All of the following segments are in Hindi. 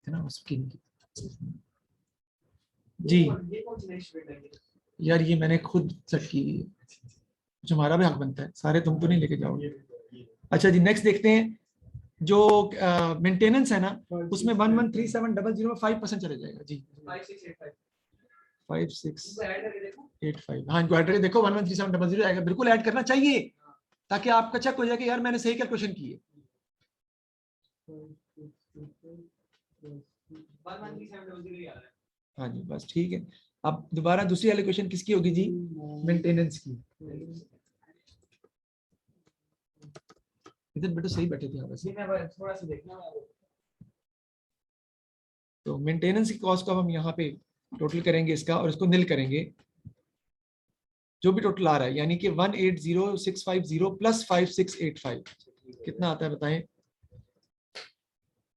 थे ना उसकी जी। यार ये मैंने खुद सेट की है, जो हमारा भी हक बनता है, सारे तुम तो नहीं लेके जाओगे। अच्छा जी, नेक्स्ट देखते हैं। जो मेंटेनेंस है ना, उसमें 113700 में 5% चले जाएगा जी। 5685, हाँ इनको ऐड करके देखो 113700 आएगा, बिल्कुल ऐड करना चाहिए ताकि आपका चेक हो जाए कि यार मैंने सही कैलकुलेशन की है। 113700 हाँ जी, बस ठीक है। अब दोबारा दूसरी एलोकेशन किसकी होगी जी? मेंटेनेंस की। इधर बेटा सही बैठे थे आप वैसे, थोड़ा सा देखना। तो मेंटेनेंस की कॉस्ट को अब हम यहाँ पे टोटल करेंगे इसका, और इसको निल करेंगे जो भी टोटल आ रहा है, यानी कि 180650 प्लस 5685 कितना आता है बताएं?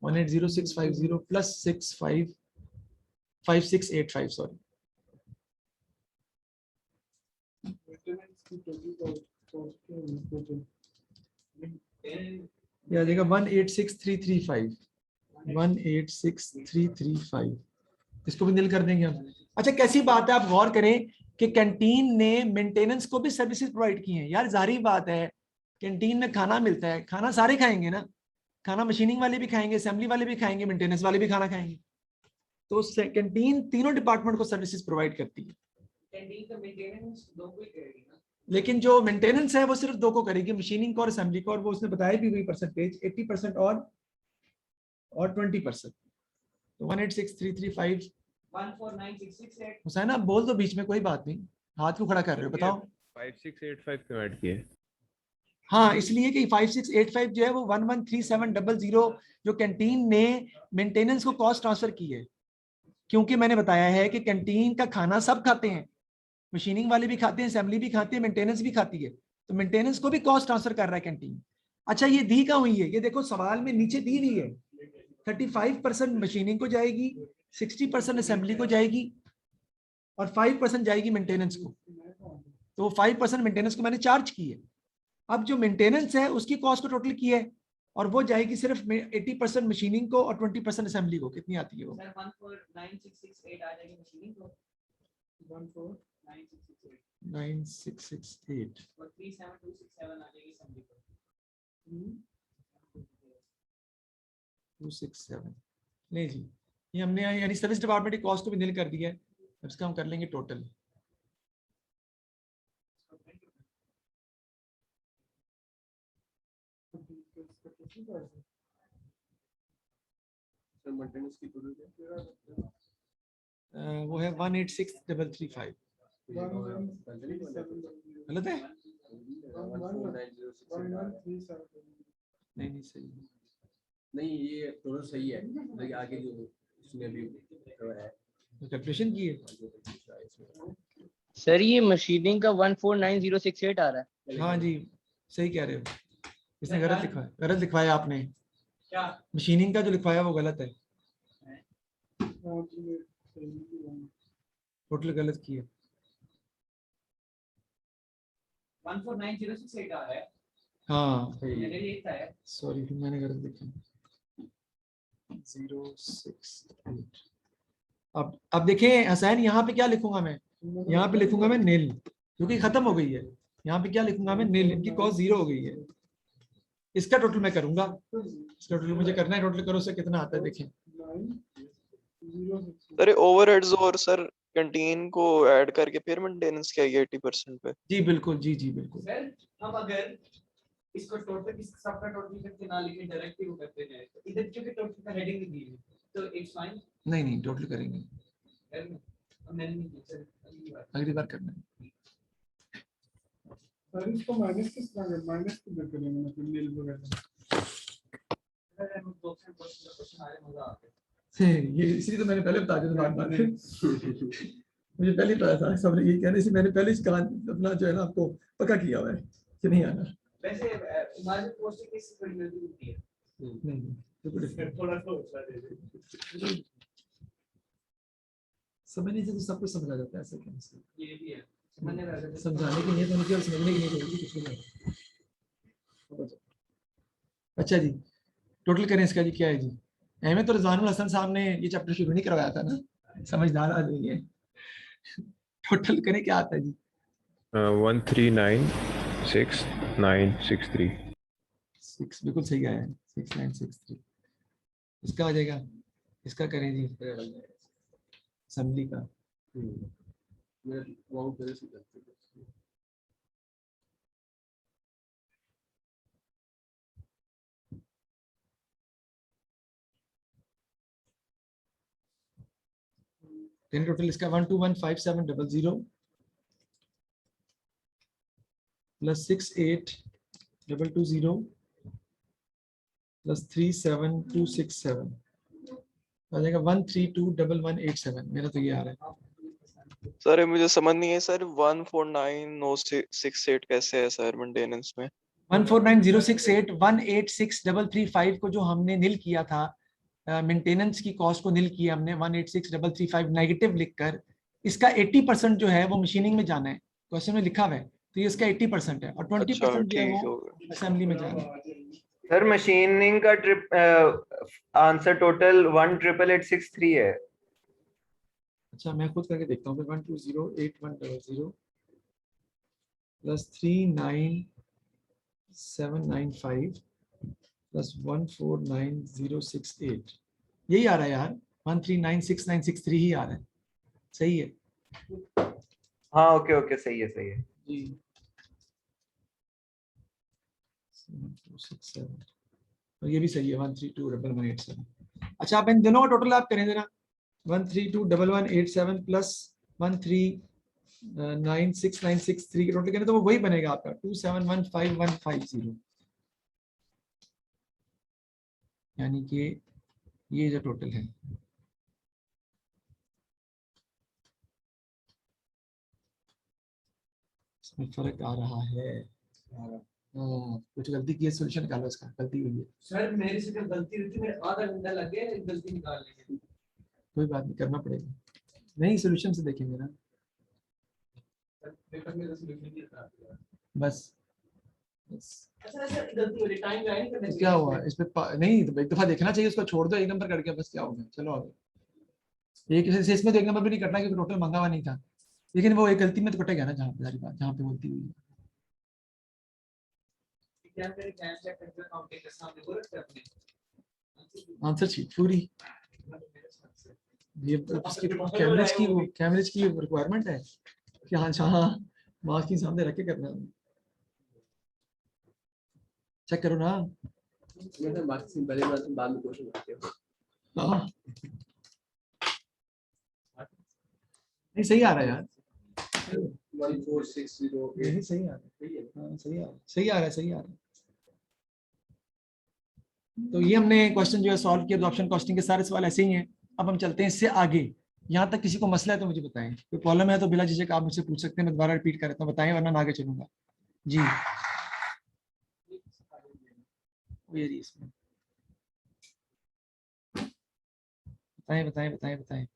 180650 प्लस 5685 सॉरी, या देखा 186335, 186335, इसको भी निल कर देंगे हम। अच्छा कैसी बात है, आप गौर करें कि कैंटीन ने मेंटेनेंस को भी सर्विसेज प्रोवाइड की हैं। यार जाहिर बात है, कैंटीन में खाना मिलता है, खाना सारे खाएंगे ना, खाना मशीनिंग वाले भी खाएंगे, असेंबली वाले भी खाएंगे, मेंटेनेंस वाले भी खाना खाएंगे। तो कैंटीन तीनों डिपार्टमेंट को सर्विसेज प्रोवाइड करती है। कैंटीन का मेंटेनेंस दो को ही करेगी ना, लेकिन जो मेंटेनेंस है वो सिर्फ दो को करेगी, मशीनिंग को और असेंबली को, और वो उसने बताया भी वही परसेंटेज 80% और 20%। तो 186335 14966 हुसैन आप बोल दो बीच में, कोई बात नहीं, हाथ क्यों खड़ा कर रहे हो बताओ। 5685 क्यों ऐड किए? हाँ इसलिए कि 5685 जो है वो 113700 जो कैंटीन ने मेंटेनेंस को कॉस्ट ट्रांसफर की है, क्योंकि मैंने बताया है कि कैंटीन का खाना सब खाते हैं, मशीनिंग वाले भी खाते हैं, असेंबली भी खाती है, मेंटेनेंस भी खाती है, तो मेंटेनेंस को भी कॉस्ट ट्रांसफर कर रहा है कैंटीन। अच्छा ये दी कहाँ हुई है? ये देखो सवाल में नीचे दी हुई है, 35% मशीनिंग को जाएगी, 60% असेंबली को जाएगी, और 5% जाएगी मेंटेनेंस को। तो 5% मेंटेनेंस को मैंने चार्ज की है। अब जो मेंटेनेंस है उसकी कॉस्ट को टोटल की है, और वो जाएगी सिर्फ 80% मशीनिंग को और 20% असेंबली को। कितनी आती है वो? 149,668 आ जाएगी मशीनिंग को, 149,668 और 37267 आ जाएगी असेंबली को, 267। नहीं जी, ये हमने यानी सर्विस डिपार्टमेंट की कॉस्ट को भी निल कर दिया है। अब इसका हम कर लेंगे टोटल। वो है 186335। गलत है? नहीं सही नहीं, ये टोटल सही है, लेकिन आगे जो इसमें भी है कैलकुलेशन की है। सर ये मशीनिंग का 149068 आ रहा है। हाँ जी सही कह रहे हो, इसने गलत लिखवाया आपने, मशीनिंग का जो लिखवाया वो गलत है, टोटल गलत किया। 149,068 आ रहा है। हाँ सॉरी फिर मैंने गलत लिखा, 068। अब देखें हसैन, यहाँ पे क्या लिखूंगा मैं? यहाँ पे लिखूंगा मैं नील, क्योंकि खत्म हो गई है। यहाँ पे क्या लिखूंगा मैं? नील, इनकी कॉस्ट 0 हो गई है। इसका टोटल मैं करूंगा, इसका टोटल मुझे करना है, टोटल करो से कितना आता है देखें। सर ओवरहेड्स और सर कैंटीन को ऐड करके फिर मेंटेनेंस क्या है 80% पे? जी बिल्कुल, जी बिल्कुल। सर हम अगर इसको टोटल इस सबका टोटल करके ना लिखे डायरेक्ट ही वो करते हैं, तो इधर क्योंकि टोटल का हेडिंग नहीं दी है तो इट्स फाइन। नहीं टोटल करेंगे, अगली बार करना है। सर इसको माइनस किस तरह है? माइनस किधर करेंगे मतलब नील वगैरह? ये इसलिए तो मैंने पहले बता दिया बात मुझे पहले पता था, सबने ये कहने से मैंने पहले इसका अपना जो है ना आपको पक्का किया हुआ है कि नहीं आना। वैसे मार्जिन पोस्टिंग किस बड़ी जल्दी होती है? नहीं थोड़ा सा होता है, समझने से तो सब कुछ समझा जाता है, ऐसा क्या है? ये भी है समझाने की नीयत होनी चाहिए और समझने की नीयत होनी चाहिए, कुछ नहीं। अच्छा जी टोटल करें इसका जी, क्या है जी? एम तो रिजवानुल हसन साहब ने ये चैप्टर शुरू नहीं करवाया था ना, समझदार आदमी है। टोटल करें क्या आता है जी? 1396963। 6 बिल्कुल सही आया है, 6963। इसका आ जाएगा, इसका करें जी असेंबली का। मेरा wrong तरह से करते हैं। टेन टोटल इसका 1215700 प्लस 68220 प्लस 37267 आ जाएगा 1321187। मेरा तो ये आ रहा है। सर ये मुझे समझ नहीं है सर, 1490668 कैसे है सर मेंटेनेंस में? 149,068 186,335 को जो हमने नील किया था, मेंटेनेंस की कॉस्ट को नील किया हमने 186,335 नेगेटिव लिखकर, इसका 80% जो है वो मशीनिंग में जाना है, क्वेश्चन में लिखा हुआ है, तो ये इसका 80% है, और 20% जो है ठीक वो हो गया। असेंबली में जाना है। सर मशीनिंग का ट्रिप आंसर टोटल 18863 है। अच्छा मैं खुद करके देखता हूँ फिर। 1208100 प्लस 39795 प्लस 149068, यही आ रहा है यार, 1396963 ही आ रहा है। सही है हाँ ओके ओके सही है सही है। जी। 7267 और ये भी सही है 1321187। अच्छा आप इन दोनों का टोटल आप करें जरा, 1321187 प्लस 1396963 के टोटल करें तो वो वही बनेगा आपका 2715150, यानी कि ये जो टोटल है। इसमें फर्क आ रहा है। कुछ गलती की है, सोल्यूशन निकालो इसका, गलती हुई है। सर मेरे से जब गलती हुई थी, मेरे आधा घंटा लग गया एक गलती निकालने के लिए। कोई बात नहीं, करना पड़ेगा, नहीं सोल्यूशन से देखेंगे ना पेपर में सॉल्यूशन नहीं था। बस। अच्छा सर गलती हो रही, टाइम जाए नहीं करने। क्या हुआ इस पे नहीं तो एक दफा देखना चाहिए, उसको छोड़ दो एक नंबर करके, बस क्या हो गया, चलो आगे। एक इसमें तो एक नंबर भी नहीं कटना क्योंकि टोटल मंगा हुआ नहीं था, लेकिन वो एक गलती में तो कटेगा ना, जहाँ पे सारी बात जहाँ पे गलती हुई है। क्या मेरे कैश चेक करके अकाउंटिंग के सामने वो रखते अपने आंसर शीट पूरी, ये इसकी कैमरेज की रिक्वायरमेंट है कि हाँ हाँ मार्क्स के सामने रख के करना है। चेक करो ना। मैं तो मार्क्स से पहले मैं बाद में क्वेश्चन करते हो। हाँ नहीं सही आ रहा है यार, 14608 यही सही आ रहा है। हाँ सही आ रहा है, सही आ रहा है, सही आ रहा है। तो ये हमने क्वेश्चन जो है सॉल्व किया, ऑप्शन कॉस्टिंग के सारे सवाल ऐसे ही हैं। अब हम चलते हैं इससे आगे। यहाँ तक किसी को मसला है तो मुझे बताएं, कोई प्रॉब्लम है तो बिला झिझक आप मुझसे पूछ सकते हैं, मैं दोबारा रिपीट कर देता हूँ, बताएं वरना मैं आगे चलूंगा जी। ये जी इसमें बताएं बताएं बताएं बताएं,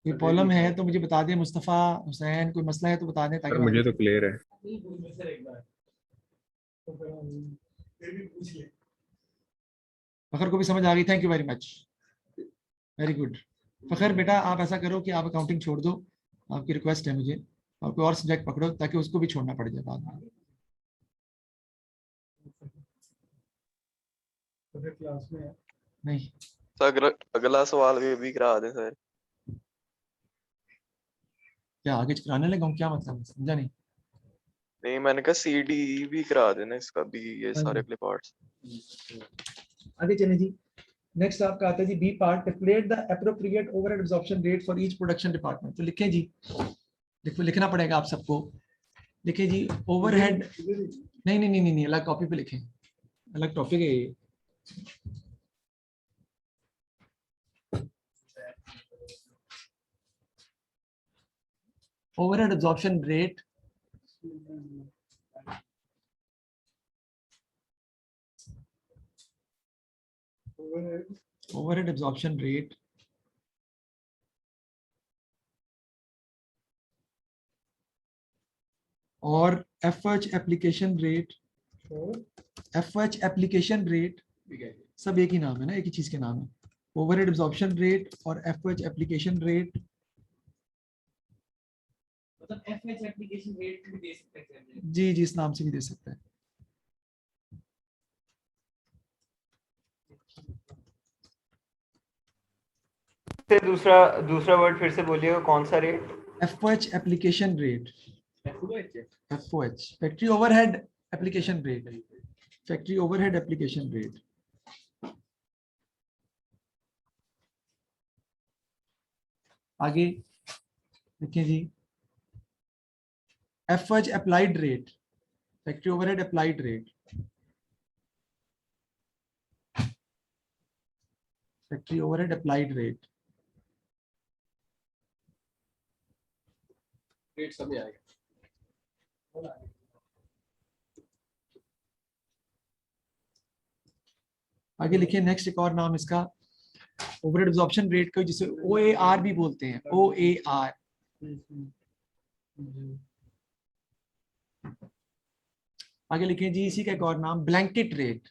कोई प्रॉब्लम है तो मुझे बता दें। मुस्तफ़ा हुसैन कोई मसला है तो बता दें ताकि सर मुझे तो क्लियर है। नहीं पूछ में सर एक बार तो फिर भी पूछ ले। फखर को भी समझ आ गई, thank you very much, very good. Fakhar बेटा आप ऐसा करो कि आप अकाउंटिंग छोड़ दो, आपकी रिक्वेस्ट है मुझे, और कोई और सब्जेक्ट पकड़ो ताकि उसको भी छोड़ना पड़ जाए बाद में। तो फिर क्लास में है। नहीं सर अगला सवाल भी करा दें सर। क्या आगे कराने लगा हूँ, क्या मतलब समझा नहीं। नहीं मैंने कहा CD भी करा देना इसका भी, ये हाँ सारे जी। अपने पार्ट्स। आगे चले जी। नेक्स्ट आपका आता है जी B part, calculate the appropriate overhead absorption rate for each production department. तो लिखें जी, देखो लिखना पड़ेगा आप सबको। लिखें जी ओवरहेड, नहीं नहीं नहीं नहीं अलग कॉपी पे लिखें, अलग टॉपिक है ये। Overhead absorption rate overhead absorption rate और FH application rate FOH application rate, ठीक है सब एक ही नाम है ना, एक ही चीज के नाम है। ओवरहेड एब्जॉर्प्शन रेट और FOH एप्लीकेशन रेट, मतलब एफएच एप्लीकेशन रेट भी दे सकते हैं। जी जी इस नाम से भी दे सकता है। से दूसरा दूसरा वर्ड फिर से बोलिएगा, कौन सा rate? FOH application rate, FOH factory overhead application rate, factory overhead application rate. आगे देखिए जी, FOH applied rate, factory overhead applied rate, factory overhead applied rate. Rate सब में आएगा। आगे लिखिए नेक्स्ट एक और नाम इसका, ओवरहेड एब्जॉर्प्शन रेट को जिसे OAR भी बोलते हैं, OAR। आगे लिखिए जी इसी का एक और नाम blanket rate,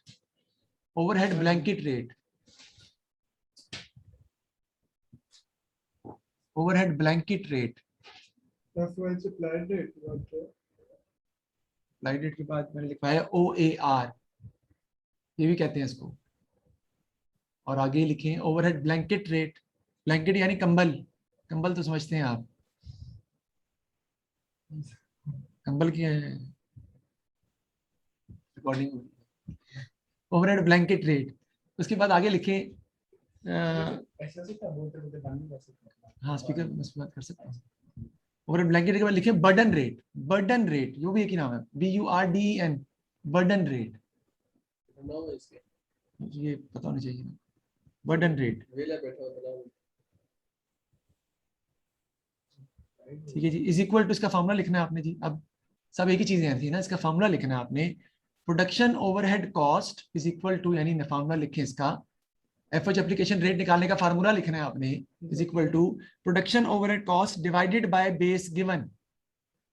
overhead blanket rate, overhead blanket rate. FOH applied rate, okay. Applied rate के बाद मैंने लिखा है OAR, ये भी कहते हैं इसको। और आगे लिखें ओवरहेड ब्लैंकेट रेट, ब्लैंकेट यानी कंबल, कंबल तो समझते हैं आप, कंबल की अकॉर्डिंग ओवरहेड ब्लैंकेट रेट। उसके बाद आगे लिखें ऐसा से क्या बोलते बंद कर सकते हैं। हाँ स्पीकर में बात कर सकते हैं। ओवरहेड ब्लैंकेट के बाद लिखें बर्डन रेट, बर्डन रेट ये भी एक ही नाम है, BURDEN, बर्डन रेट, नाम है इसके, ये पता होना चाहिए ना, बर्डन रेट। वेला बैठा होता नाम। ठीक है जी, इज इक्वल टू, इसका फार्मूला लिखना है आपने जी। अब सब एक ही चीजें थी ना, इसका फार्मूला लिखना है आपने, production overhead cost is equal to, यानी फार्मूला लिखें इसका, FOH एप्लीकेशन रेट निकालने का फार्मूला लिखना है आपने, is equal to production overhead cost divided by base given,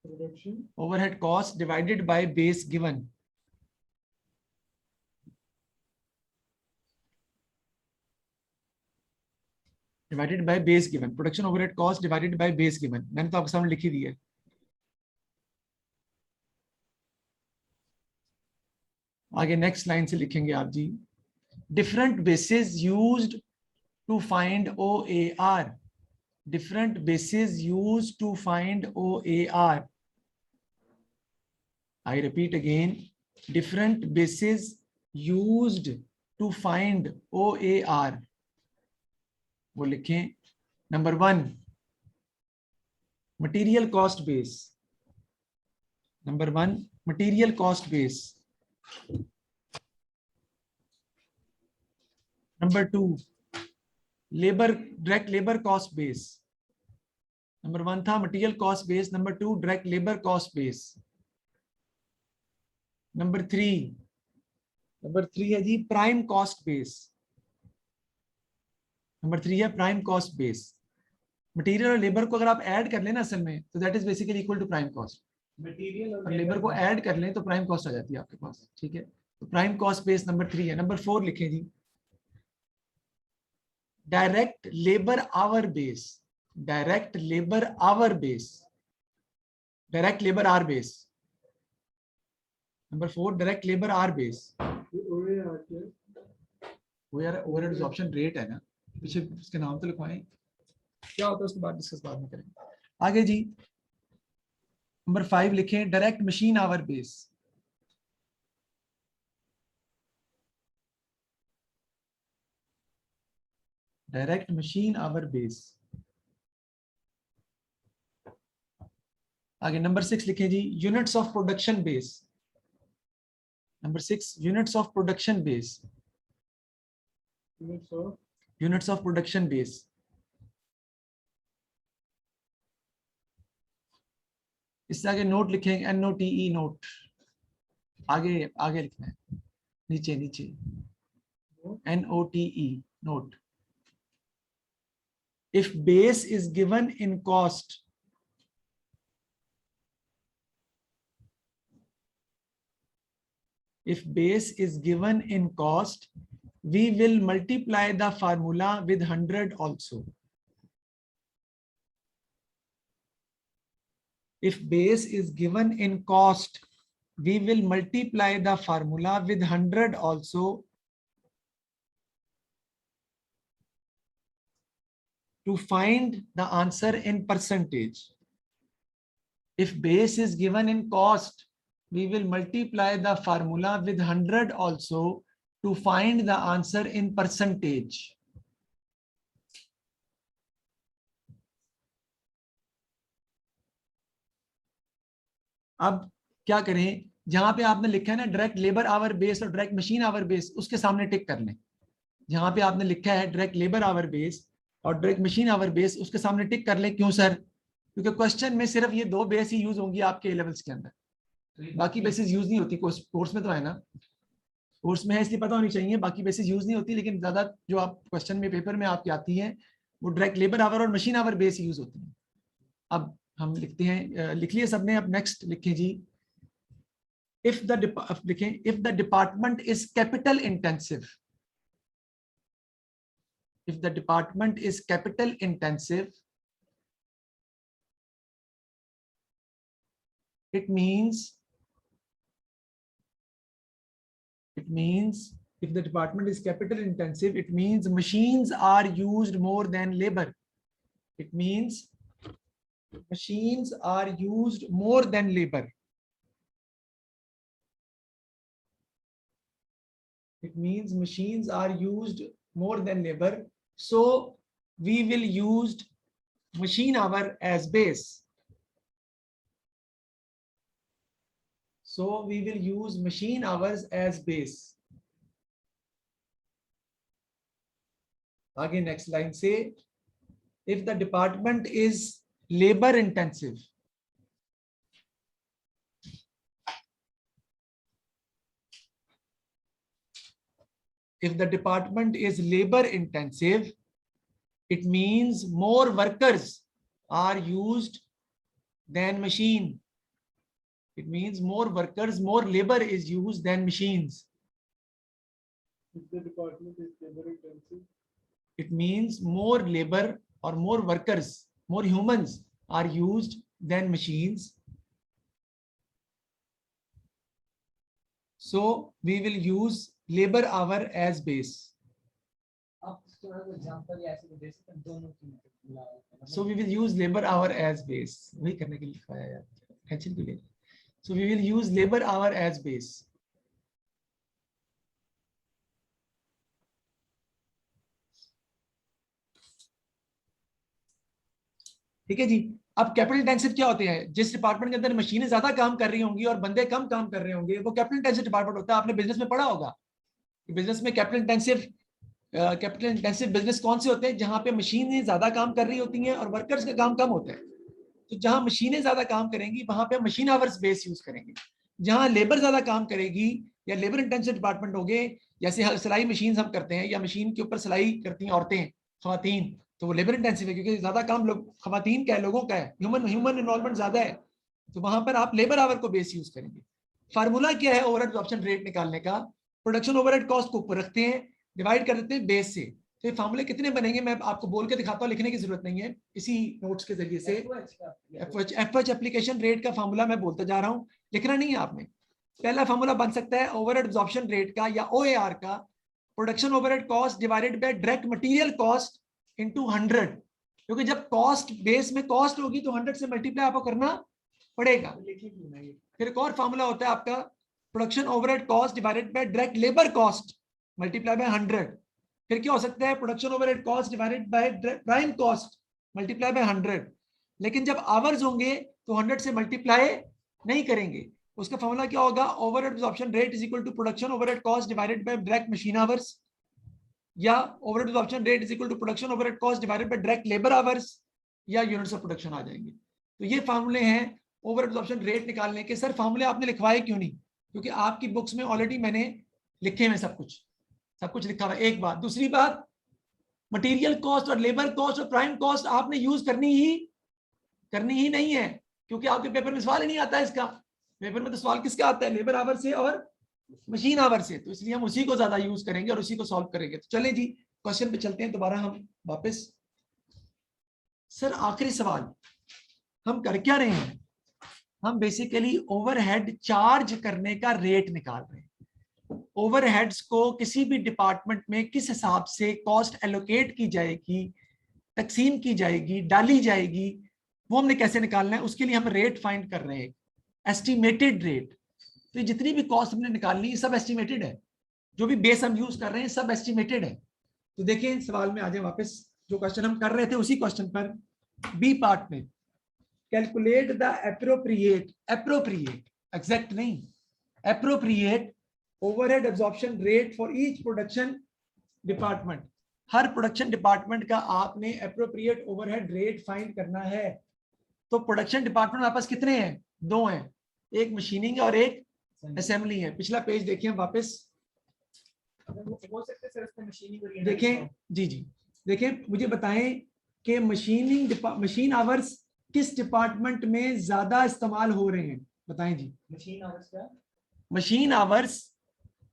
Production overhead cost divided by base given. Divided by base given, production overhead cost divided by base given, मैंने तो आपके सामने लिखी दी है। आगे नेक्स्ट लाइन से लिखेंगे आप जी, different basis used to find OAR, different bases used to find OAR. I repeat again, different bases used to find OAR. वो लिखें, number 1 material cost base, number 1 material cost base, number 2 labour, direct labour cost base. Number 1 था material cost base, number 2 direct labour cost base. Number 3 है जी प्राइम कॉस्ट बेस, नंबर 3 है प्राइम कॉस्ट बेस। मटेरियल और लेबर को अगर आप ऐड कर लें ना असल में, तो that is basically equal to prime cost. Material और लेबर को ऐड कर लें तो प्राइम कॉस्ट आ जाती है आपके पास, ठीक है। तो प्राइम कॉस्ट बेस नंबर 3 है। नंबर 4 लिखें जी, direct labour hour base, direct labour hour base, direct labour hour base. Number 4 direct labour hour base. OAR के वो यार ओवरहेड एब्जॉर्प्शन रेट है ना, पीछे उसके नाम तो लिखवाएं, क्या होता है उसके बाद डिस्कस बाद में करेंगे। आगे जी नंबर 5 लिखें, direct machine hour base, direct machine hour base. आगे नंबर 6 लिखें जी, units of production base, number 6 units of production base, units of units of production base. इससे आगे नोट लिखेंगे, NOTE नोट, आगे आगे लिखना है, नीचे नीचे NOTE note. If base is given in cost, if base is given in cost, we will multiply the formula with 100 also. If base is given in cost, we will multiply the formula with 100 also to find the answer in percentage. If base is given in cost, we will multiply the formula with 100 also to find the answer in percentage. अब क्या करें, जहां पे आपने लिखा है ना डायरेक्ट लेबर आवर बेस और डायरेक्ट मशीन आवर बेस, उसके सामने टिक कर लें। जहां पे आपने लिखा है डायरेक्ट लेबर आवर बेस और डायरेक्ट मशीन आवर बेस, उसके सामने टिक कर लें। क्यों सर? क्योंकि क्वेश्चन में सिर्फ ये 2 बेस ही यूज होंगी आपके लेवल्स के अंदर, बाकी बेसिस यूज नहीं होती। कोर्स में तो है ना, कोर्स में है इसलिए पता होनी चाहिए, बाकी बेसिस यूज नहीं होती। लेकिन ज्यादा जो आप क्वेश्चन में पेपर में आपकी आती है वो डायरेक्ट लेबर आवर और मशीन आवर बेस यूज होती है। अब हम लिखते हैं, लिख लिए सबने, अब नेक्स्ट लिखें जी। If the department is capital intensive, if the department is capital intensive, it means if the department is capital intensive, it means machines are used more than labor. It means machines are used more than labor. It means machines are used more than labor. So we will use machine hour as base. So we will use machine hours as base. Again, next line say, if the department is labor intensive, if the department is labor intensive, it means more workers are used than machine. It means more workers, more labor is used than machines. If the department is labor intensive, It means more labor or more workers, more humans are used than machines. So we will use labor hour as base. आप थोड़ा सा एग्जांपल या ऐसे दे सकते हैं दोनों की। So we will use labor hour as base. वही करने के लिए लिखा है यार, टेंशन क्यों ले? So we will use labor hour as base. ठीक है जी। अब कैपिटल इंटेंसिव क्या होते हैं? जिस डिपार्टमेंट के अंदर मशीनें ज्यादा काम कर रही होंगी और बंदे कम काम कर रहे होंगे, वो कैपिटल इंटेंसिव डिपार्टमेंट होता है। आपने बिजनेस में पढ़ा होगा, बिजनेस में कैपिटल इंटेंसिव बिजनेस कौन से होते हैं? जहां पे मशीनें ज्यादा काम कर रही होती हैं और वर्कर्स का काम कम होता है। तो जहां मशीनें ज्यादा काम करेंगी वहां पे मशीन आवर्स बेस यूज करेंगे। जहां लेबर ज्यादा काम करेगी या लेबर इंटेंसिव डिपार्टमेंट हो गए, जैसे सिलाई मशीन हम करते हैं या मशीन के ऊपर सिलाई करती हैं औरतें, खवातीन, तो वो लेबर इंटेंसिव है क्योंकि ज्यादा काम लोग खवातीन का है, लोगों का है, ह्यूमन इन्वॉल्वमेंट ज्यादा है। तो वहां पर आप लेबर आवर को बेस यूज करेंगे। फार्मूला क्या है ओवरहेड एब्जॉर्प्शन रेट निकालने का? प्रोडक्शन ओवरहेड कॉस्ट को ऊपर रखते हैं, डिवाइड कर देते हैं बेस से। तो ये फार्मूले कितने बनेंगे मैं आपको बोल के दिखाता हूँ, लिखने की जरूरत नहीं है, इसी नोट्स के जरिए से। एफएच एप्लीकेशन रेट का फार्मूला मैं बोलता जा रहा हूँ, लिखना नहीं है आपने। पहला फार्मूला बन सकता है ओवरहेड एब्जॉर्प्शन रेट का या ओएआर का, production overhead cost divided by direct material cost into 100, क्योंकि जब कॉस्ट बेस में कॉस्ट होगी तो 100 से मल्टीप्लाई आपको करना पड़ेगा। फिर एक और फार्मूला होता है आपका production overhead cost divided by direct labour cost multiply by 100। फिर क्या हो सकता है? Production overhead cost divided by prime cost multiply by 100। लेकिन जब आवर्स होंगे तो 100 से मल्टीप्लाई नहीं करेंगे। उसका फार्मूला क्या होगा? Overhead absorption rate is equal to production overhead cost divided by direct machine hours, या overhead absorption rate is equal to production overhead cost divided by direct labour hours, या यूनिट्स ऑफ प्रोडक्शन आ जाएंगे। तो ये फार्मूले हैं ओवरहेड एब्जॉर्प्शन रेट निकालने के। सर फार्मूले आपने लिखवाए क्यों नहीं? क्योंकि आपकी बुक्स में ऑलरेडी मैंने लिखे हुए सब कुछ लिखा हुआ है। एक बात। दूसरी बात, मटेरियल कॉस्ट और लेबर कॉस्ट और प्राइम कॉस्ट आपने यूज करनी ही नहीं है, क्योंकि आपके पेपर में सवाल ही नहीं आता है इसका। पेपर में तो सवाल किसका आता है? लेबर आवर से और मशीन आवर से, तो इसलिए हम उसी को ज्यादा यूज करेंगे और उसी को सॉल्व करेंगे। तो चलें जी क्वेश्चन पे चलते हैं दोबारा हम वापस। सर आखिरी सवाल हम कर क्या रहे हैं, हम बेसिकली ओवरहेड चार्ज करने का रेट निकाल रहे हैं। ओवरहेड्स को किसी भी डिपार्टमेंट में किस हिसाब से कॉस्ट एलोकेट की जाएगी, तकसीम की जाएगी, डाली जाएगी, वो हमने कैसे निकालना है, उसके लिए हम रेट फाइंड कर रहे हैं, एस्टिमेटेड रेट। तो जितनी भी कॉस्ट हमने निकालनी है सब एस्टिमेटेड है, जो भी बेस हम यूज कर रहे हैं सब एस्टिमेटेड है। तो देखिए सवाल में आ जाए वापस, जो क्वेश्चन हम कर रहे थे उसी क्वेश्चन पर बी पार्ट में, calculate the appropriate, appropriate exact नहीं, appropriate overhead absorption rate for each production department. हर प्रोडक्शन डिपार्टमेंट का आपने एप्रोप्रिएट ओवरहेड रेट फाइंड करना है। तो प्रोडक्शन डिपार्टमेंट आपस कितने हैं, दो हैं, एक मशीनिंग और एक असेंबली है। पिछला पेज देखिए वापस, हो सकता है सर उसमें मशीनिंग देखें जी जी देखें, मुझे बताएं कि मशीन आवर्स किस डिपार्टमेंट में ज्यादा इस्तेमाल हो रहे हैं, बताएं जी। मशीन आवर्स का मशीन आवर्स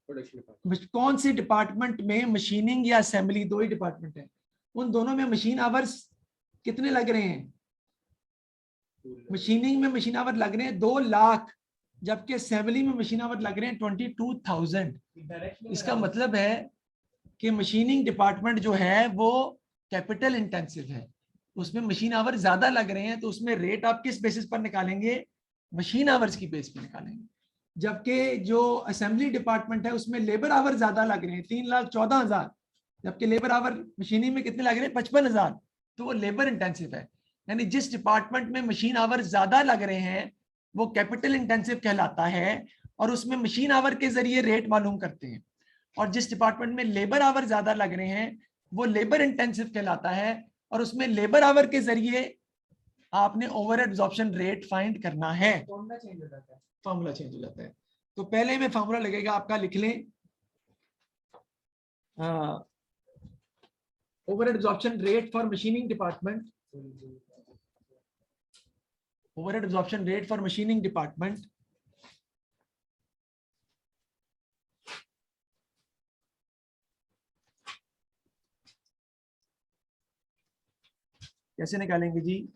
प्रोडक्शन डिपार्टमेंट कौन से डिपार्टमेंट में, मशीनिंग या असेंबली, दो ही डिपार्टमेंट है, उन दोनों में मशीन आवर्स कितने लग रहे हैं। मशीनिंग में मशीन आवर लग रहे हैं 2 लाख, जबकि असेंबली में मशीन आवर लग रहे हैं 22,000। इसका मतलब है कि मशीनिंग डिपार्टमेंट जो है वो कैपिटल इंटेंसिव है, उसमें मशीन आवर ज्यादा लग रहे हैं, तो उसमें रेट आप किस बेसिस पर निकालेंगे, मशीन आवर्स की बेस पर निकालेंगे। जबकि जो असेंबली डिपार्टमेंट है उसमें लेबर आवर ज्यादा लग रहे हैं 3,14,000, जबकि लेबर आवर मशीनिंग में कितने लग रहे हैं 55,000, तो वो लेबर इंटेंसिव है। यानी जिस डिपार्टमेंट में मशीन आवर ज्यादा लग रहे हैं वो कैपिटल इंटेंसिव कहलाता है और उसमें मशीन आवर के जरिए रेट मालूम करते हैं, और जिस डिपार्टमेंट में लेबर आवर ज्यादा लग रहे हैं वो लेबर इंटेंसिव कहलाता है और उसमें लेबर आवर के जरिए आपने ओवरहेड एब्जॉर्प्शन रेट फाइंड करना है। फॉर्मूला चेंज हो जाता है, फॉर्मूला चेंज हो जाता है। तो पहले में फॉर्मूला लगेगा आपका, लिख लें, overhead absorption rate for machining department, overhead absorption rate for machining department कैसे निकालेंगे जी।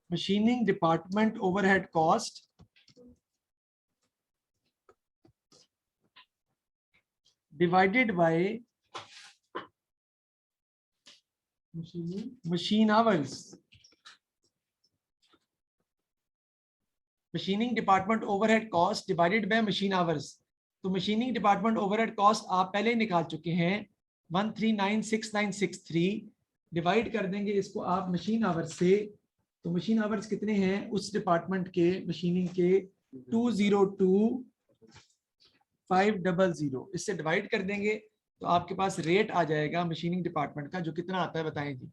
Machining department overhead cost divided by machine hours. Machining department overhead cost divided by machine hours. तो मशीनिंग डिपार्टमेंट ओवरहेड कॉस्ट आप पहले ही निकाल चुके हैं 1396963, डिवाइड कर देंगे इसको आप मशीन आवर्स से। तो मशीन आवर्स कितने हैं उस डिपार्टमेंट के, मशीनिंग के 202,500, इससे डिवाइड कर देंगे तो आपके पास रेट आ जाएगा मशीनिंग डिपार्टमेंट का, जो कितना आता है बताएं जी।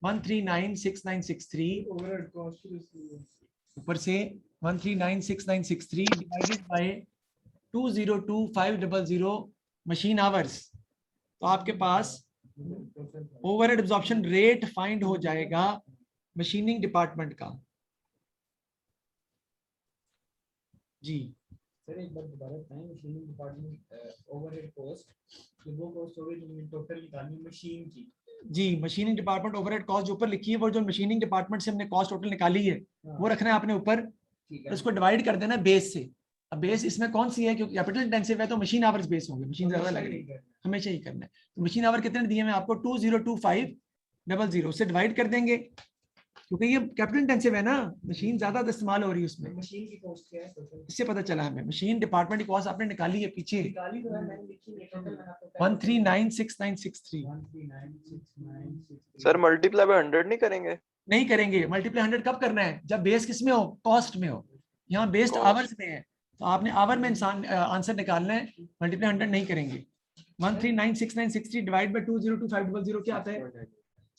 1396963 ओवरहेड कॉस्ट ऊपर से 1396963 डिवाइडेड बाय 202,500 मशीन आवर्स, तो आपके पास ओवरहेड एब्जॉर्प्शन रेट फाइंड हो जाएगा मशीनिंग डिपार्टमेंट का जी। सर एक बार दोबारा बताएं, मशीनिंग डिपार्टमेंट ओवरहेड कॉस्ट, तो वो कॉस्ट हो गई जो टोटल निकालनी मशीन की जी। मशीनिंग डिपार्टमेंट ओवरहेड कॉस्ट जो ऊपर लिखी है वो जो मशीनिंग डिपार्टमेंट से हमने कॉस्ट टोटल निकाली है वो रखना है आपने ऊपर, उसको डिवाइड कर देना बेस से। अब बेस इसमें कौन सी है, क्योंकि कैपिटल इंटेंसिव है तो मशीन आवर्स बेस होंगे, मशीन ज्यादा लग रही है, हमेशा ही करना है। तो मशीन आवर कितने दिए मैं आपको 202,500 से डिवाइड कर देंगे, क्योंकि ये कैपिटल इंटेंसिव है ना, मशीन ज्यादा इस्तेमाल हो रही है उसमें। मशीन की कॉस्ट क्या है टोटल, इससे पता चला हमें मशीन डिपार्टमेंट की कॉस्ट आपने निकाली है पीछे निकाली तो है मैंने लिखी है टोटल, मैंने आपको 1396963 1396963 सर मल्टीप्लाई बाय 100 नहीं करेंगे? नहीं करेंगे। मल्टीप्लाई 100 कब करना है, जब बेस किस में हो, कॉस्ट में हो। यहाँ बेस्ड Cost. आवर्स में है तो आपने आवर में इंसान आंसर निकालना है, मल्टीप्लाई 100 नहीं करेंगे। 1396963 डिवाइड बाय 202,500 क्या आता है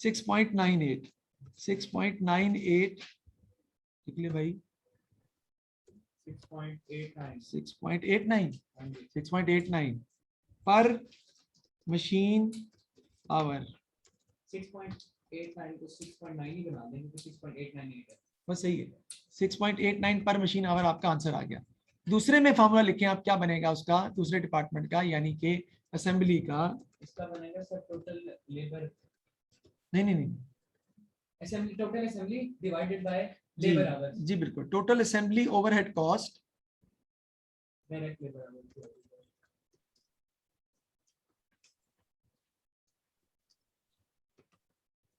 6.98 लिख ले भाई 6.89 पर मशीन आवर। 6.89 6.89 को 6.9 ही बना देंगे तो 6.898 है। बस सही है, 6.89 पर मशीन आवर आपका आंसर आ गया। दूसरे में फॉर्मूला लिखें आप, क्या बनेगा उसका दूसरे डिपार्टमेंट का, यानी कि असेंबली का। इसका बनेगा सर टोटल लेबर, नहीं, assembly, total assembly divided by जी लेबर आवर्स, जी बिल्कुल, total assembly overhead cost, direct labour hours.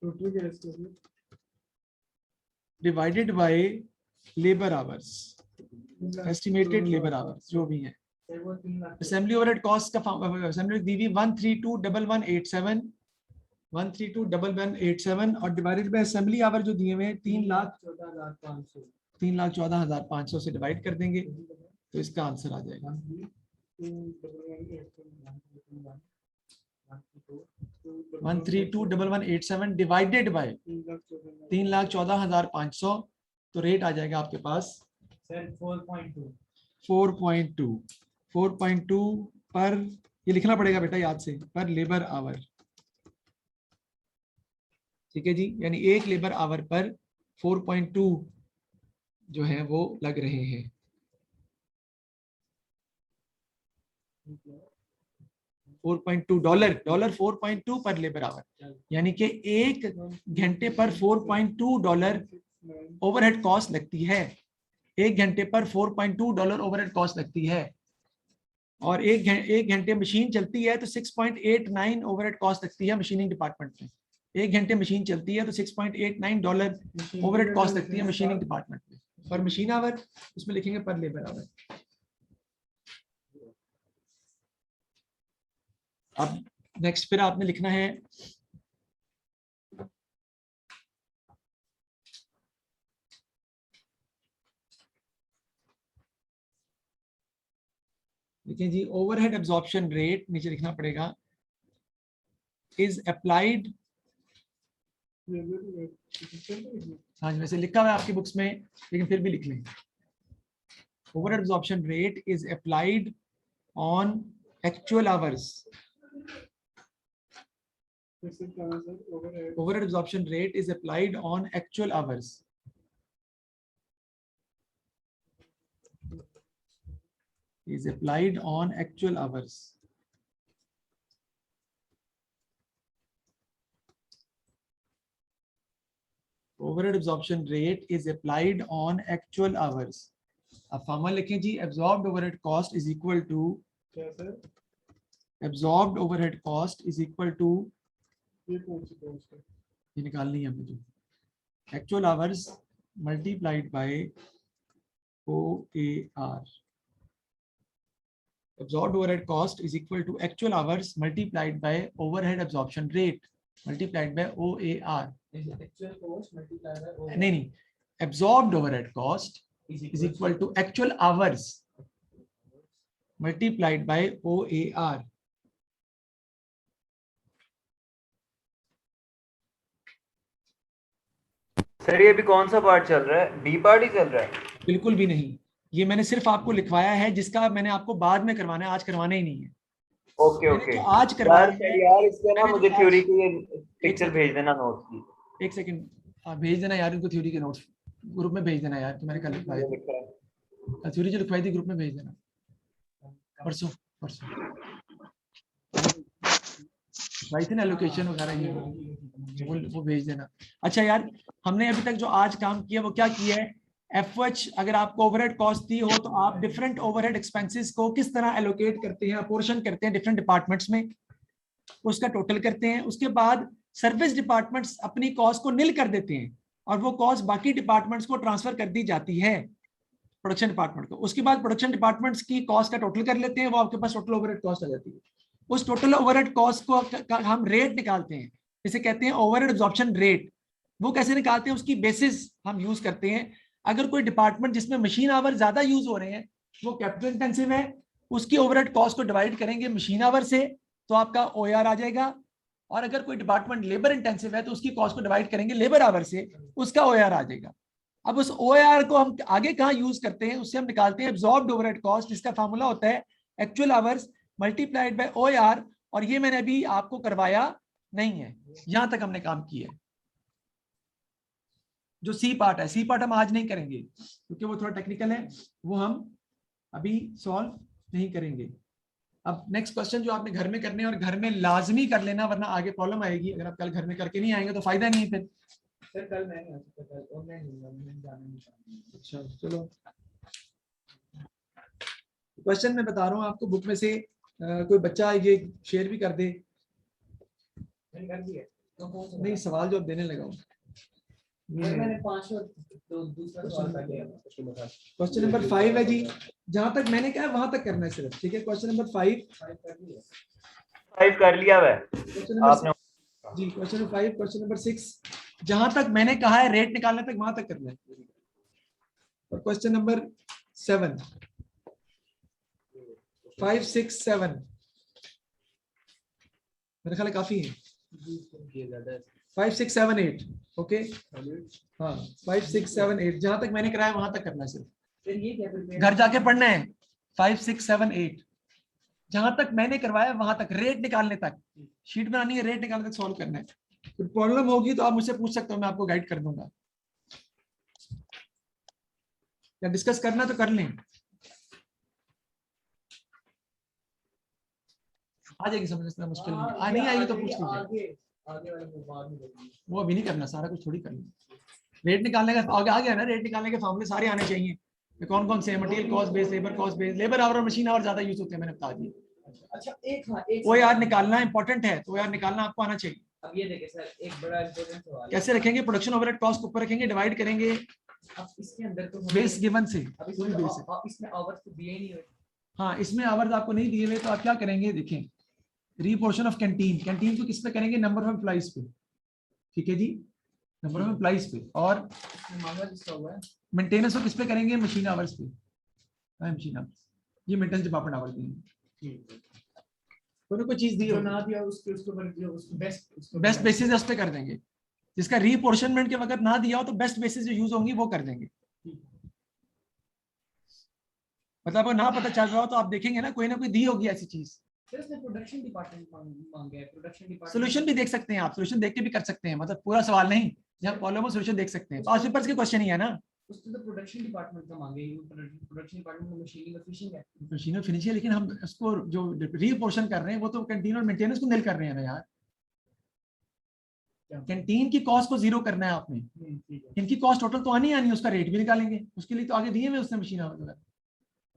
Total क्या है इसका फिर? Divided by labour hours, estimated labour hours जो भी है। सर वो 3 लाख असेंबली ओवरहेड कॉस्ट का असेंबली दी हुई 1321187 1321187 और डिवाइडेड बाय असेंबली आवर जो दिए हुए हैं 3,14,500। 3,14,500 से डिवाइड कर देंगे तो इसका आंसर आ जाएगा 1321187 डिवाइडेड बाय 3,14,500, तो रेट आ जाएगा आपके पास सर 4.2 4.2 पर, ये लिखना पड़ेगा बेटा याद से, पर लेबर आवर। ठीक है जी, यानी एक लेबर आवर पर 4.2 जो है वो लग रहे हैं। $4.2 4.2 पर लेबर आवर, यानी कि एक घंटे पर $4.2 ओवरहेड कॉस्ट लगती है। एक घंटे पर $4.2 ओवरहेड कॉस्ट लगती है, और एक घंटे मशीन चलती है तो 6.89 ओवरहेड कॉस्ट लगती है मशीनिंग डिपार्टमेंट में। एक घंटे मशीन चलती है तो $6.89 ओवरहेड कॉस्ट लगती है मशीनिंग डिपार्टमेंट में। पर मशीन आवर उसमें लिखेंगे पर लेबर आवर। अब नेक्स्ट फिर आपने लिखना है देखिए जी, ओवरहेड एब्जॉर्प्शन रेट नीचे लिखना पड़ेगा, इज अप्लाइड, हाँ वैसे लिखा हुआ है आपकी बुक्स में लेकिन फिर भी लिख लें। Overhead absorption rate is applied on actual hours. Overhead absorption rate is applied on actual hours. Is applied on actual hours. Overhead absorption rate is applied on actual hours. अब फॉर्मूला लिखें जी, absorbed overhead cost is equal to, absorbed overhead cost is equal to, ये निकालनी है मुझे, actual hours multiplied by OAR। Absorbed overhead cost is equal to actual hours multiplied by overhead absorption rate multiplied by OAR। Actual cost multiply by नहीं, absorbed overhead cost is equal to actual hours multiplied by OAR। Sir ये अभी कौन सा पार्ट चल रहा है? बी पार्ट ही चल रहा है? बिल्कुल भी नहीं, ये मैंने सिर्फ आपको लिखवाया है, जिसका मैंने आपको बाद में करवाना है, आज करवाना ही नहीं है। ओके मैंने ओके जो आज करवाया है, यार इसका ना मैंने मुझे जो थ्योरी आज- की पिक्चर भेज देना नोट्स की। एक सेकंड, आप भेज देना यार इनको थ्योरी के नोट्स ग्रुप में भेज देना यार, तो मैंने कल लिखवाया था थ्योरी जो लिखवाई थी ग्रुप में भेज देना, परसों भाई थे ना लोकेशन वगैरह ये वो भेज देना। अच्छा यार, हमने अभी तक जो आज काम किया वो क्या किया है, FH अगर आपको ओवरहेड कॉस्ट दी हो तो आप डिफरेंट ओवरहेड एक्सपेंसेस को किस तरह एलोकेट करते हैं, अपोर्शन करते हैं डिफरेंट डिपार्टमेंट्स में, उसका टोटल करते हैं। उसके बाद सर्विस डिपार्टमेंट्स अपनी कॉस्ट को निल कर देते हैं और वो कॉस्ट बाकी डिपार्टमेंट्स को ट्रांसफर कर दी जाती है, प्रोडक्शन डिपार्टमेंट को। उसके बाद प्रोडक्शन डिपार्टमेंट्स की कॉस्ट का टोटल कर लेते हैं, वो आपके पास टोटल ओवरहेड कॉस्ट आ जाती है। उस टोटल ओवरहेड कॉस्ट को हम रेट निकालते हैं, जिसे कहते हैं ओवरहेड एब्जॉर्प्शन रेट। वो कैसे निकालते हैं, उसकी बेसिस हम यूज करते हैं। अगर कोई डिपार्टमेंट जिसमें मशीन आवर ज्यादा यूज हो रहे हैं, वो कैपिटल इंटेंसिव है, उसकी ओवरहेड कॉस्ट को डिवाइड करेंगे मशीन आवर से तो आपका OAR आ जाएगा। और अगर कोई डिपार्टमेंट लेबर इंटेंसिव है तो उसकी कॉस्ट को डिवाइड करेंगे लेबर आवर से, उसका OAR आ जाएगा। अब उस OAR को हम आगे कहाँ यूज करते हैं, उससे हम निकालते हैं एब्जॉर्ब्ड ओवरहेड कॉस्ट, जिसका फार्मूला होता है actual hours multiplied by OAR। और ये मैंने अभी आपको करवाया नहीं है, यहां तक हमने काम किया है। जो सी पार्ट है, सी पार्ट हम आज नहीं करेंगे क्योंकि वो थोड़ा टेक्निकल है, वो हम अभी सॉल्व नहीं करेंगे। अब नेक्स्ट क्वेश्चन जो आपने घर में करने और घर में लाजमी कर लेना, वरना आगे प्रॉब्लम आएगी। अगर आप कल घर में करके नहीं आएंगे तो फायदा नहीं है फिर। सर कल मैं नहीं आ सकता, कल ऑनलाइन जाना नहीं। अच्छा चलो, क्वेश्चन मैं बता रहा हूँ आपको, बुक में से कोई बच्चा ये शेयर भी कर दे। मैंने कर दिया तो कौन सा नहीं, सवाल जो अब देने लगा हूँ, मैंने 5 और तो दूसरा सवाल कर लिया। क्वेश्चन नंबर 5 है जी। जहां तक मैंने कहा वहां तक करना है सिर्फ, ठीक है। क्वेश्चन नंबर 5 कर दिया। 5 कर लिया है क्वेश्चन नंबर आपने। जी, क्वेश्चन नंबर 5, क्वेश्चन नंबर 6 जहां तक मैंने कहा है रेट निकालने तक वहां तक करना है। और क्वेश्चन नंबर 7, 5, 6, 7 मेरे ख्याल काफी है। 5, 6, 7, 8 ओके। हाँ 5, 6, 7, 8 जहां तक मैंने कराया वहां तक करना है सिर्फ। फिर ये क्या प्रिपेयर घर जाके पढ़ना है। 5, 6, 7, 8 जहां तक मैंने करवाया वहां तक, रेट निकालने तक शीट बनानी है, रेट निकालने तक सॉल्व करना है। तो प्रॉब्लम होगी तो आप मुझसे पूछ सकते हो, मैं आपको गाइड कर दूंगा। या डिस्कस करना तो कर लें, आ जाएगी समझ, इतना मुश्किल नहीं आ नहीं आएगी तो पूछ लीजिए। आगे वाले को बाद में करेंगे। वो अभी नहीं करना, सारा कुछ थोड़ी करना। रेट निकालने का आगे आ गया ना, रेट निकालने के फॉर्मूले सारे आने चाहिए। कौन कौन से? Material cost base, labour cost base, labour our और मशीन आवर ज्यादा यूज होते हैं, मैंने बता दिया। अच्छा एक वो यार निकालना इंपॉर्टेंट है, तो यार निकालना आपको आना चाहिए। अब ये देखिए सर, एक बड़ा इंपॉर्टेंट सवाल है। कैसे रखेंगे? प्रोडक्शन ओवरहेड कॉस्ट ऊपर रखेंगे, डिवाइड करेंगे अब इसके अंदर तो हमें- बेस गिवन से। अब पूरी बेस है। इसमें आवर्स तो दिए ही नहीं हुए। हाँ, इसमें आवर्स आपको नहीं दिए हुए, तो आप क्या करेंगे देखें। रीपोर्शन ऑफ कैंटीन, कैंटीन को किस पे करेंगे? नंबर ऑफ एम्प्लॉइज पे, ठीक है जी, नंबर ऑफ एम्प्लॉइज पे। और इसमें मामला जिसका हुआ है मेंटेनेंस को किस पे करेंगे? मशीन आवर्स पे, मशीन आवर्स। ये मेंटेनेंस डिपार्टमेंट आवर्स देंगे। कोई कोई चीज दी जो हो ना दिया उसके ऊपर जो उसको बेस्ट बेसिस उस पे कर देंगे। जिसका रीपोर्शनमेंट के वक्त ना दिया हो तो बेस्ट बेसिस जो यूज होंगी वो कर देंगे। मतलब अगर ना पता चल रहा हो तो आप देखेंगे ना कोई दी होगी ऐसी चीज। फिर उसने प्रोडक्शन डिपार्टमेंट मांगे है। प्रोडक्शन डिपार्टमेंट सोल्यूशन भी देख सकते हैं आप, सोल्यूशन देख के भी कर सकते हैं, मतलब पूरा सवाल नहीं, जहाँ प्रॉब्लम हो सोल्यूशन देख सकते हैं। पास पेपर्स के क्वेश्चन ही है ना। उसने तो प्रोडक्शन डिपार्टमेंट का मांगे ही। प्रोडक्शन डिपार्टमेंट में मशीनिंग और फिशिंग है। मशीन और फिनिशिंग है, लेकिन हम उसको जो रीपोर्शन कर रहे हैं वो तो कैंटीन और मेंटेनेंस को निल कर रहे हैं ना यार। कैंटीन की कॉस्ट को जीरो करना है आपने, ठीक है। इनकी कॉस्ट टोटल तो आनी आनी, उसका रेट भी निकालेंगे, उसके लिए तो आगे दिए हुए उसने मशीन वगैरह।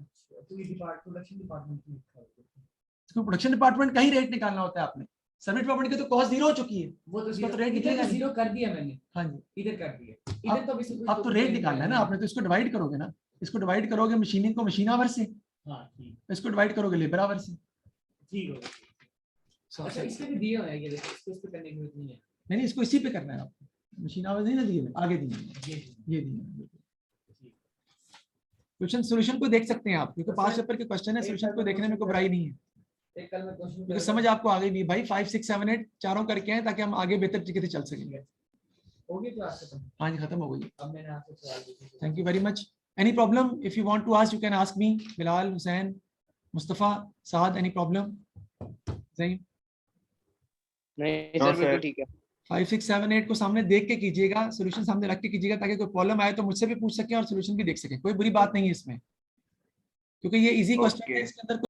अच्छा, तो ये प्रोडक्शन डिपार्टमेंट में इसको प्रोडक्शन डिपार्टमेंट का ही रेट निकालना होता है आपने। सर्विस डिपार्टमेंट की तो कॉस्ट जीरो हो चुकी है, वो तो इसका तो zero- रेट इधर निकलेगा तो नहीं। जीरो कर दिया मैंने, हाँ जी, इधर कर दिया। इधर तो अभी से अब तो रेट निकालना है ना आपने, तो इसको डिवाइड करोगे ना, इसको डिवाइड करोगे मशीनिंग को मशीन आवर से, हाँ ठीक इसको डिवाइड करोगे लेबर आवर से। ठीक हो गया। अच्छा, इसके भी दिए हुए हैं ये देखो, इसको इस पे करने की जरूरत नहीं है। नहीं नहीं, इसको इसी पे करना है आपको। मशीन आवर नहीं ना दिए हुए, आगे दिए हुए, ये ये दिए हुए। क्वेश्चन सोल्यूशन को देख सकते हैं आप, क्योंकि पांच पेपर के क्वेश्चन है, सोल्यूशन को देखने में कोई बुराई नहीं है, एक कल मैं क्वेश्चन क्योंकि समझ आपको आ गई भी भाई। 5, 6, 7, 8 चारों करके आए ताकि हम आगे बेहतर तरीके से चल सकेंगे। हो गई क्लास खत्म। हाँ जी, खत्म हो गई। अब मैंने आपसे सवाल पूछे। Thank you very much. Any problem? If you want to ask you can ask me. Bilal, Hussain, Mustafa, Saad, any problem? सही, नहीं No, सर बिल्कुल sir. ठीक है। 5, 6, 7, 8 को सामने देख के कीजिएगा, सोल्यूशन सामने रख के कीजिएगा, ताकि कोई प्रॉब्लम आए तो मुझसे भी पूछ सके और सोल्यूशन भी देख सके। कोई बुरी बात नहीं है इसमें, क्योंकि ये इजी क्वेश्चन है, Okay. इसके अंदर